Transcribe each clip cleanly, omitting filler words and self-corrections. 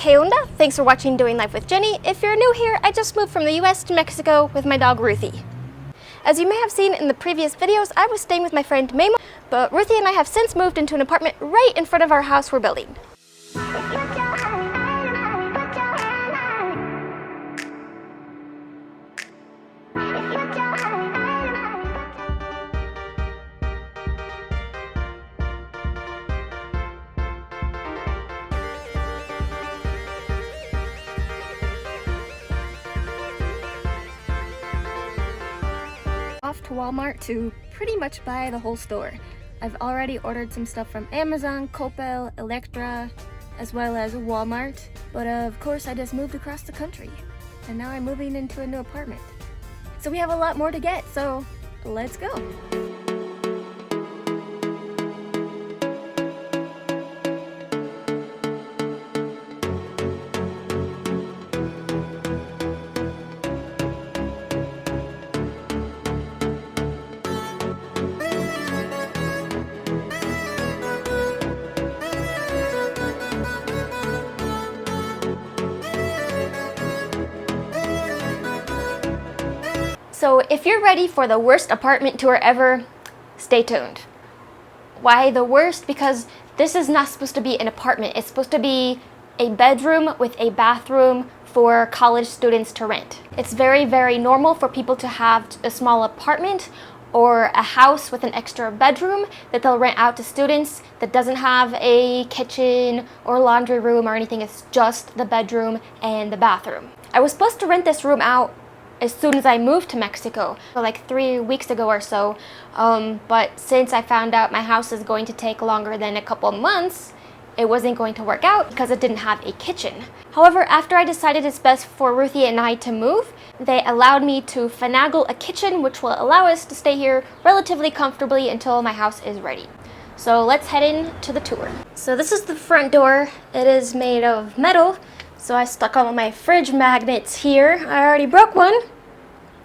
¿Qué onda? Thanks for watching Doing Life with Jenny. If you're new here, I just moved from the US to Mexico with my dog Ruthie. As you may have seen in the previous videos, I was staying with my friend Mamo, but Ruthie and I have since moved into an apartment right in front of our house we're building. Off to Walmart to pretty much buy the whole store. I've already ordered some stuff from Amazon, Coppel, Electra, as well as Walmart. But of course I just moved across the country and now I'm moving into a new apartment. So we have a lot more to get, so let's go. So if you're ready for the worst apartment tour ever, stay tuned. Why the worst? Because this is not supposed to be an apartment. It's supposed to be a bedroom with a bathroom for college students to rent. It's very, very normal for people to have a small apartment or a house with an extra bedroom that they'll rent out to students that doesn't have a kitchen or laundry room or anything. It's just the bedroom and the bathroom. I was supposed to rent this room out as soon as I moved to Mexico, like 3 weeks ago or so, but since I found out my house is going to take longer than a couple months, it wasn't going to work out because it didn't have a kitchen. However, after I decided it's best for Ruthie and I to move, they allowed me to finagle a kitchen which will allow us to stay here relatively comfortably until my house is ready. So let's head in to the tour. So this is the front door. It is made of metal. So I stuck all of my fridge magnets here. I already broke one.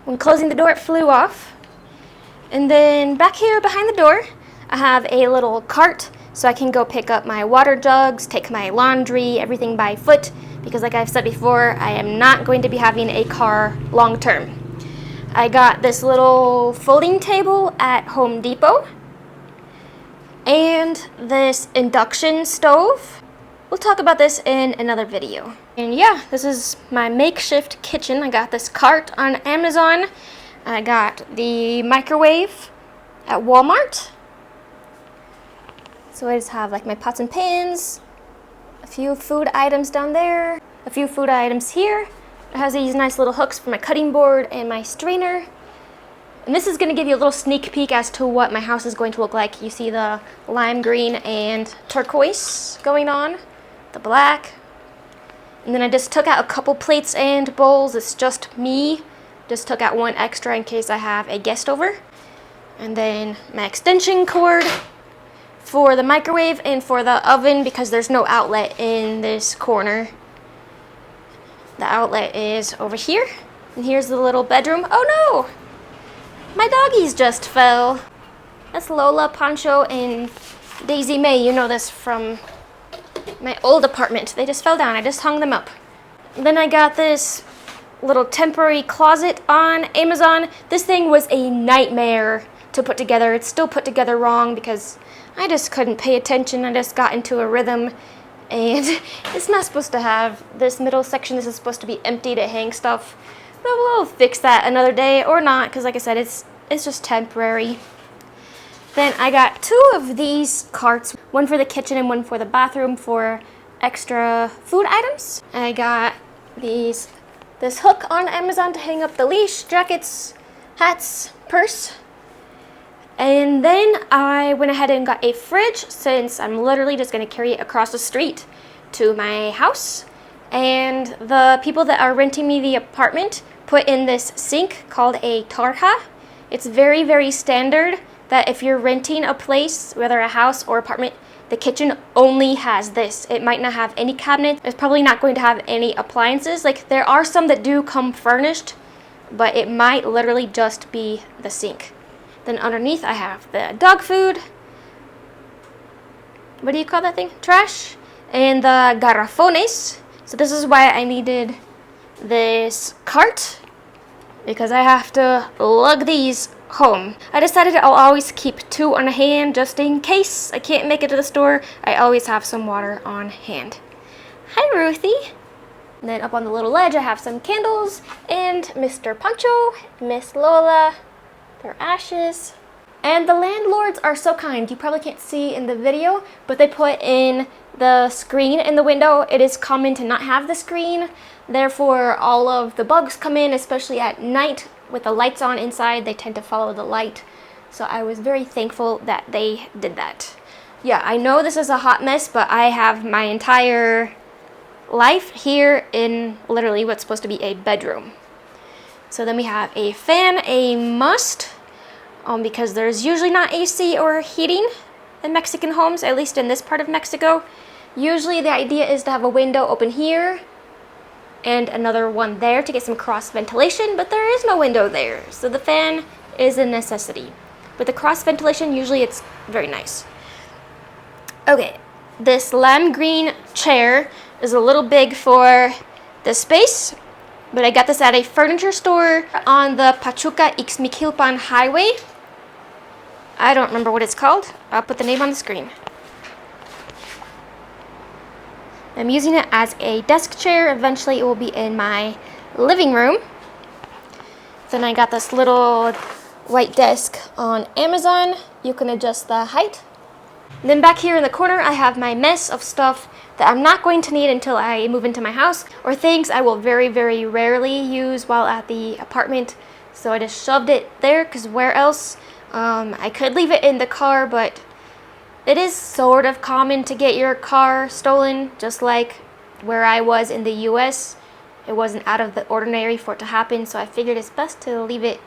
When closing the door, it flew off. And then back here behind the door, I have a little cart so I can go pick up my water jugs, take my laundry, everything by foot, because like I've said before, I am not going to be having a car long term. I got this little folding table at Home Depot and this induction stove. We'll talk about this in another video. And yeah, this is my makeshift kitchen. I got this cart on Amazon. I got the microwave at Walmart. So I just have like my pots and pans, a few food items down there, a few food items here. It has these nice little hooks for my cutting board and my strainer. And this is going to give you a little sneak peek as to what my house is going to look like. You see the lime green and turquoise going on. The black, and then I just took out a couple plates and bowls. It's just me, just took out one extra in case I have a guest over. And then my extension cord for the microwave and for the oven because there's no outlet in this corner. The outlet is over here, and here's the little bedroom. Oh no, my doggies just fell. That's Lola, Pancho, and Daisy May. You know this from my old apartment. They just fell down. I just hung them up. Then I got this little temporary closet on Amazon. This thing was a nightmare to put together. It's still put together wrong because I just couldn't pay attention. I just got into a rhythm, and it's not supposed to have this middle section. This is supposed to be empty to hang stuff, but we'll fix that another day or not because like I said, it's just temporary. Then I got 2 of these carts, one for the kitchen and one for the bathroom for extra food items. I got this hook on Amazon to hang up the leash, jackets, hats, purse. And then I went ahead and got a fridge since I'm literally just going to carry it across the street to my house. And the people that are renting me the apartment put in this sink called a tarja. It's very, very standard that if you're renting a place, whether a house or apartment, the kitchen only has this. It might not have any cabinets. It's probably not going to have any appliances. Like there are some that do come furnished, but it might literally just be the sink. Then underneath I have the dog food. What do you call that thing? Trash. And the garrafones. So this is why I needed this cart, because I have to lug these home. I decided I'll always keep 2 on hand just in case I can't make it to the store. I always have some water on hand. Hi, Ruthie. And then up on the little ledge I have some candles and Mr. Pancho, Miss Lola, their ashes. And the landlords are so kind. You probably can't see in the video, but they put in the screen in the window. It is common to not have the screen. Therefore, all of the bugs come in, especially at night with the lights on inside. They tend to follow the light. So I was very thankful that they did that. Yeah, I know this is a hot mess, but I have my entire life here in literally what's supposed to be a bedroom. So then we have a fan, a must. Because there's usually not AC or heating in Mexican homes, at least in this part of Mexico. Usually the idea is to have a window open here and another one there to get some cross ventilation, but there is no window there, so the fan is a necessity. With the cross ventilation, usually it's very nice. Okay, this lime green chair is a little big for the space, but I got this at a furniture store on the Pachuca-Ixmiquilpan highway. I don't remember what it's called. I'll put the name on the screen. I'm using it as a desk chair. Eventually it will be in my living room. Then I got this little white desk on Amazon. You can adjust the height. And then back here in the corner I have my mess of stuff that I'm not going to need until I move into my house, or things I will very, very rarely use while at the apartment. So I just shoved it there, because where else? I could leave it in the car, but it is sort of common to get your car stolen, just like where I was in the US. It wasn't out of the ordinary for it to happen, so I figured it's best to leave it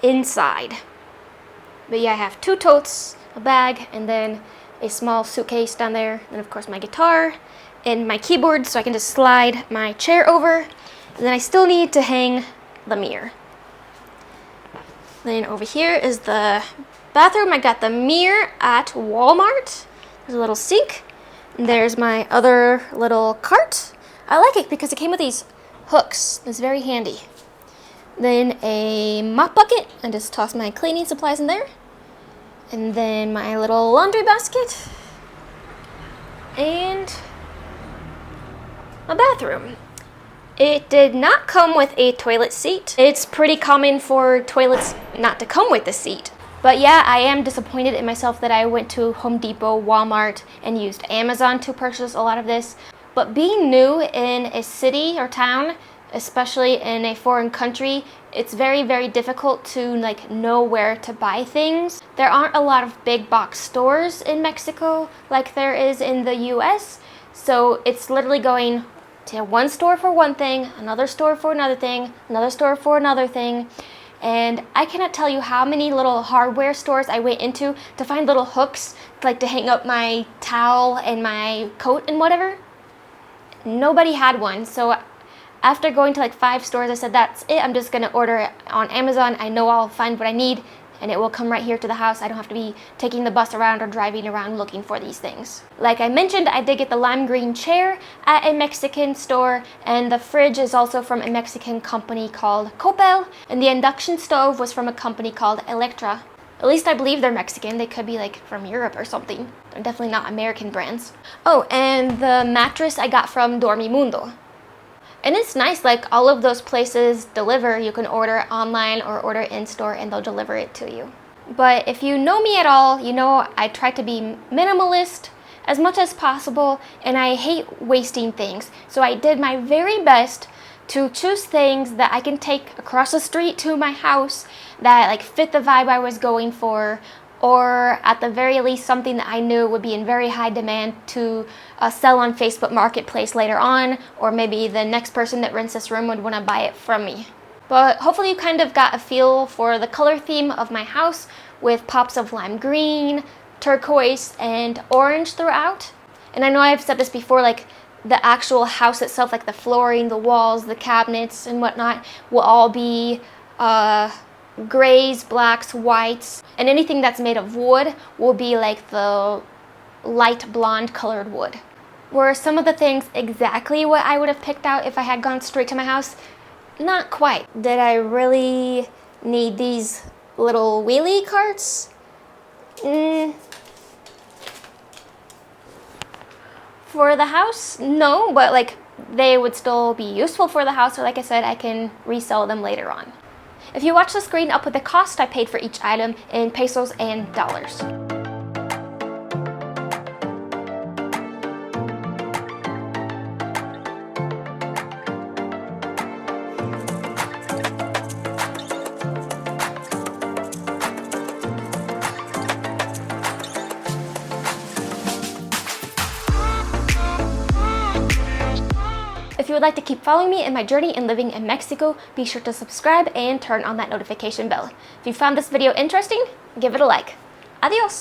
inside. But yeah, I have 2 totes, a bag, and then a small suitcase down there, and of course my guitar and my keyboard, so I can just slide my chair over. And then I still need to hang the mirror. Then over here is the bathroom. I got the mirror at Walmart. There's a little sink. And there's my other little cart. I like it because it came with these hooks. It's very handy. Then a mop bucket. I just toss my cleaning supplies in there. And then my little laundry basket. And a bathroom. It did not come with a toilet seat. It's pretty common for toilets not to come with a seat. But yeah, I am disappointed in myself that I went to Home Depot, Walmart, and used Amazon to purchase a lot of this. But being new in a city or town, especially in a foreign country, it's very, very difficult to know where to buy things. There aren't a lot of big box stores in Mexico like there is in the US. So it's literally going to one store for one thing, another store for another thing, another store for another thing. And I cannot tell you how many little hardware stores I went into to find little hooks to hang up my towel and my coat and whatever. Nobody had one. So after going to 5 stores, I said, that's it. I'm just gonna order it on Amazon. I know I'll find what I need and it will come right here to the house. I don't have to be taking the bus around or driving around looking for these things. Like I mentioned, I did get the lime green chair at a Mexican store, and the fridge is also from a Mexican company called Coppel, and the induction stove was from a company called Electra. At least I believe they're Mexican. They could be from Europe or something. They're definitely not American brands. Oh, and the mattress I got from Dormimundo. And it's nice, all of those places deliver. You can order online or order in-store and they'll deliver it to you. But if you know me at all, you know I try to be minimalist as much as possible, and I hate wasting things. So I did my very best to choose things that I can take across the street to my house that fit the vibe I was going for, or at the very least something that I knew would be in very high demand to sell on Facebook Marketplace later on, or maybe the next person that rents this room would want to buy it from me. But hopefully you kind of got a feel for the color theme of my house, with pops of lime green, turquoise, and orange throughout. And I know I've said this before, the actual house itself, the flooring, the walls, the cabinets, and whatnot, will all be grays, blacks, whites, and anything that's made of wood will be the light blonde colored wood. Were some of the things exactly what I would have picked out if I had gone straight to my house? Not quite. Did I really need these little wheelie carts? For the house, no, but like they would still be useful for the house, or like I said, I can resell them later on. If you watch the screen, I'll put the cost I paid for each item in pesos and dollars. If you would like to keep following me in my journey in living in Mexico, be sure to subscribe and turn on that notification bell. If you found this video interesting, give it a like. Adios!